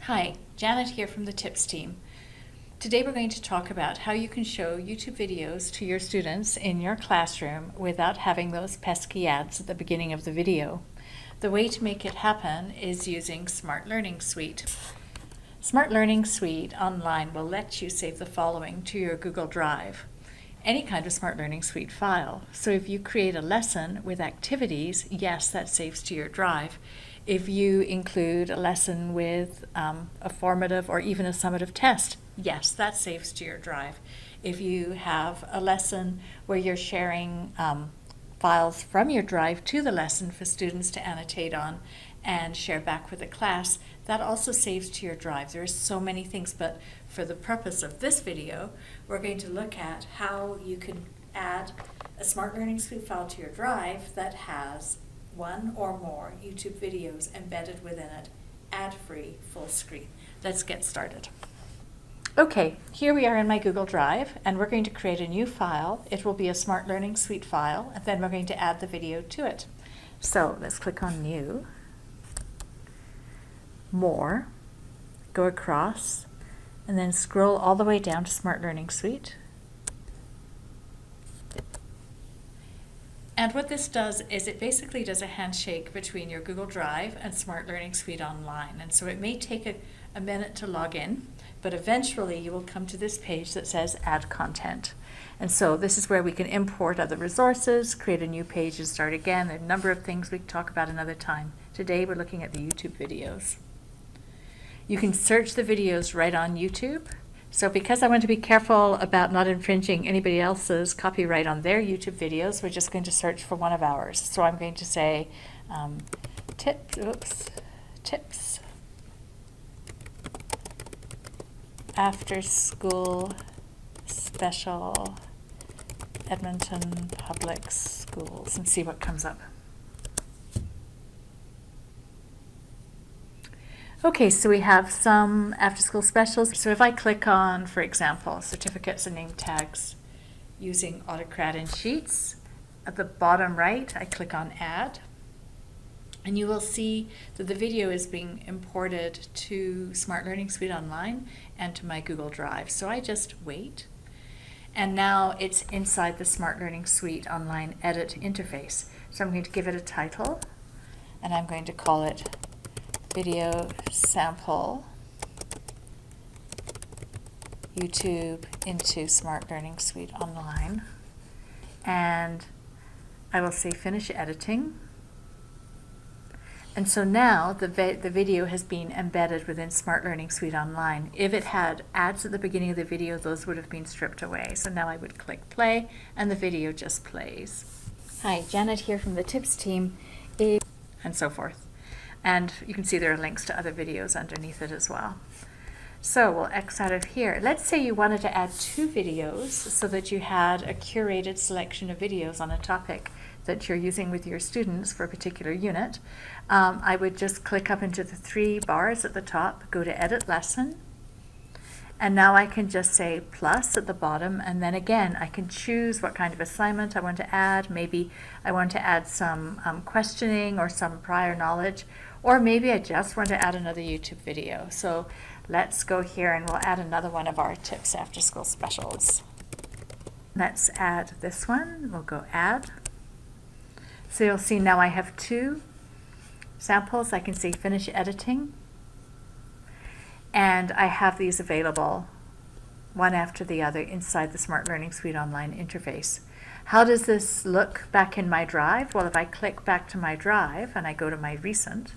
Hi, Janet here from the TIPS team. Today we're going to talk about how you can show YouTube videos to your students in your classroom without having those pesky ads at the beginning of the video. The way to make it happen is using Smart Learning Suite. Smart Learning Suite online will let you save the following to your Google Drive. Any kind of Smart Learning Suite file. So if you create a lesson with activities, yes, that saves to your drive. If you include a lesson with a formative or even a summative test, yes, that saves to your drive. If you have a lesson where you're sharing files from your drive to the lesson for students to annotate on and share back with the class, that also saves to your drive. There are so many things, but for the purpose of this video, we're going to look at how you can add a Smart Learning Suite file to your drive that has one or more YouTube videos embedded within it, ad-free, full screen. Let's get started. Okay, here we are in my Google Drive, and we're going to create a new file. It will be a Smart Learning Suite file, and then we're going to add the video to it. So let's click on New, More, go across, and then scroll all the way down to Smart Learning Suite. And what this does is it basically does a handshake between your Google Drive and Smart Learning Suite Online. And so it may take a minute to log in, but eventually you will come to this page that says Add Content. And so this is where we can import other resources, create a new page and start again. There are a number of things we can talk about another time. Today we're looking at the YouTube videos. You can search the videos right on YouTube. So because I want to be careful about not infringing anybody else's copyright on their YouTube videos, we're just going to search for one of ours. So I'm going to say tips after school special Edmonton Public Schools and see what comes up. Okay, so we have some after-school specials. So if I click on, for example, certificates and name tags using AutoCAD and Sheets, at the bottom right, I click on Add, and you will see that the video is being imported to Smart Learning Suite Online and to my Google Drive. So I just wait, and now it's inside the Smart Learning Suite Online Edit interface. So I'm going to give it a title, and I'm going to call it Video Sample YouTube into Smart Learning Suite Online, and I will say finish editing. And so now the video has been embedded within Smart Learning Suite Online. If it had ads at the beginning of the video, those would have been stripped away. So now I would click play and the video just plays. Hi, Janet here from the TIPS team, and so forth. And you can see there are links to other videos underneath it as well. So we'll X out of here. Let's say you wanted to add two videos so that you had a curated selection of videos on a topic that you're using with your students for a particular unit. I would just click up into the three bars at the top, go to Edit Lesson, and now I can just say plus at the bottom, and then again I can choose what kind of assignment I want to add. Maybe I want to add some questioning or some prior knowledge, or maybe I just want to add another YouTube video. So let's go here and we'll add another one of our Tips After School Specials. Let's add this one. We'll go Add. So you'll see now I have two samples. I can say Finish Editing. And I have these available one after the other inside the Smart Learning Suite Online interface. How does this look back in my drive? Well, if I click back to my drive and I go to my recent,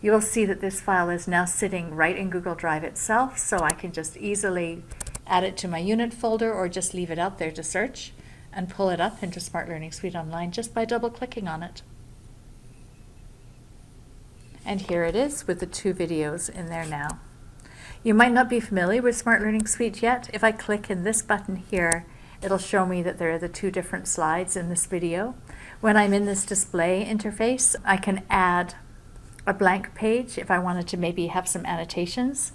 you will see that this file is now sitting right in Google Drive itself, so I can just easily add it to my unit folder or just leave it out there to search and pull it up into Smart Learning Suite Online just by double-clicking on it. And here it is with the two videos in there now. You might not be familiar with Smart Learning Suite yet. If I click in this button here, it'll show me that there are the two different slides in this video. When I'm in this display interface, I can add a blank page if I wanted to maybe have some annotations,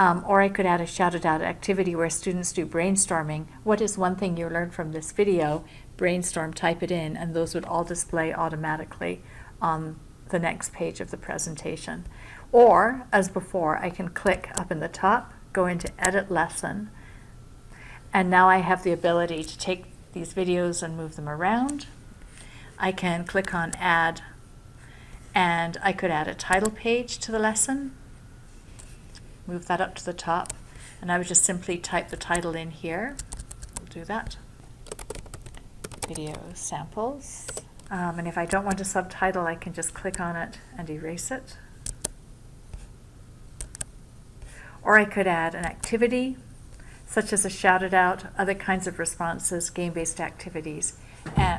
or I could add a shouted out activity where students do brainstorming. What is one thing you learned from this video? Brainstorm, type it in, and those would all display automatically on the next page of the presentation. Or, as before, I can click up in the top, go into Edit Lesson, and now I have the ability to take these videos and move them around. I can click on Add, and I could add a title page to the lesson, move that up to the top, and I would just simply type the title in here. We'll do that. Video samples. And if I don't want a subtitle, I can just click on it and erase it. Or I could add an activity, such as a shout it out, other kinds of responses, game-based activities.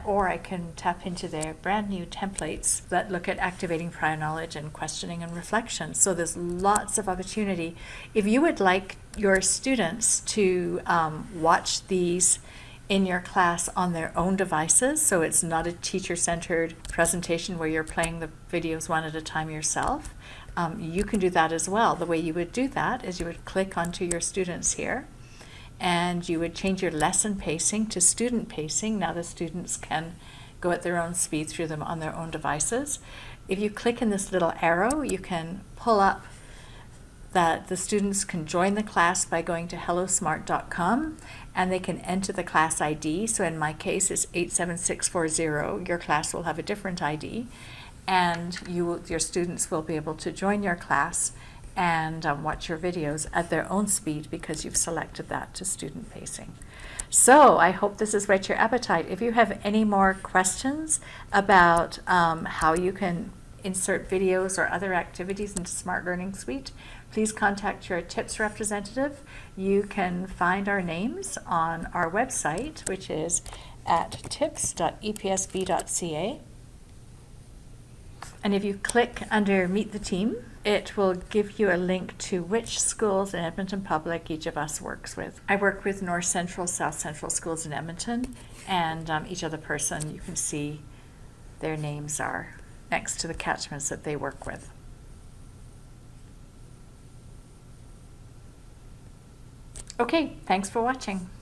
Or I can tap into their brand new templates that look at activating prior knowledge and questioning and reflection. So there's lots of opportunity. If you would like your students to watch these in your class on their own devices, so it's not a teacher-centered presentation where you're playing the videos one at a time yourself, you can do that as well. The way you would do that is you would click onto your students here, and you would change your lesson pacing to student pacing. Now the students can go at their own speed through them on their own devices. If you click in this little arrow, you can pull up that the students can join the class by going to hellosmart.com, and they can enter the class ID. So in my case, it's 87640. Your class will have a different ID, and your students will be able to join your class and watch your videos at their own speed because you've selected that to student pacing. So I hope this has whet your appetite. If you have any more questions about how you can insert videos or other activities into Smart Learning Suite, please contact your TIPS representative. You can find our names on our website, which is at tips.epsb.ca. And if you click under Meet the Team, it will give you a link to which schools in Edmonton Public each of us works with. I work with North Central, South Central schools in Edmonton, and each other person, you can see their names are next to the catchments that they work with. Okay, thanks for watching.